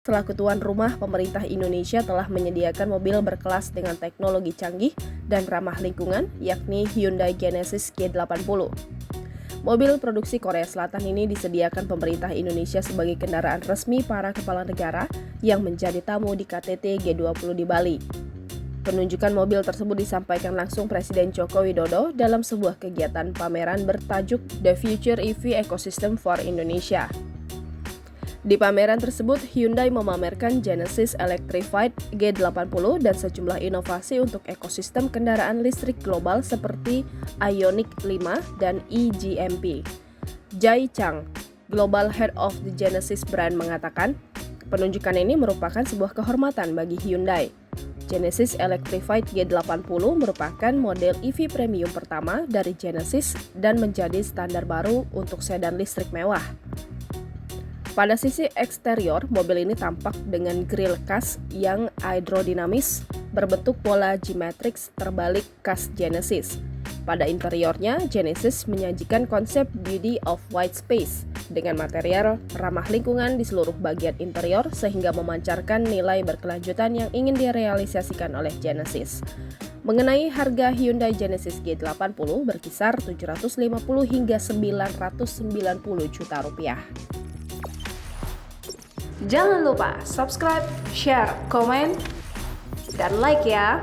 selaku tuan rumah, pemerintah Indonesia telah menyediakan mobil berkelas dengan teknologi canggih dan ramah lingkungan, yakni Hyundai Genesis G80. Mobil produksi Korea Selatan ini disediakan pemerintah Indonesia sebagai kendaraan resmi para kepala negara yang menjadi tamu di KTT G20 di Bali. Penunjukan mobil tersebut disampaikan langsung Presiden Joko Widodo dalam sebuah kegiatan pameran bertajuk The Future EV Ecosystem for Indonesia. Di pameran tersebut, Hyundai memamerkan Genesis Electrified G80 dan sejumlah inovasi untuk ekosistem kendaraan listrik global seperti Ioniq 5 dan eGMP. Jai Chang, Global Head of the Genesis brand mengatakan, penunjukan ini merupakan sebuah kehormatan bagi Hyundai. Genesis Electrified G80 merupakan model EV premium pertama dari Genesis dan menjadi standar baru untuk sedan listrik mewah. Pada sisi eksterior, mobil ini tampak dengan grill khas yang aerodinamis berbentuk pola G-Matrix terbalik khas Genesis. Pada interiornya, Genesis menyajikan konsep beauty of white space dengan material ramah lingkungan di seluruh bagian interior sehingga memancarkan nilai berkelanjutan yang ingin direalisasikan oleh Genesis. Mengenai harga Hyundai Genesis G80 berkisar 750 hingga 990 juta rupiah. Jangan lupa subscribe, share, komen, dan like ya!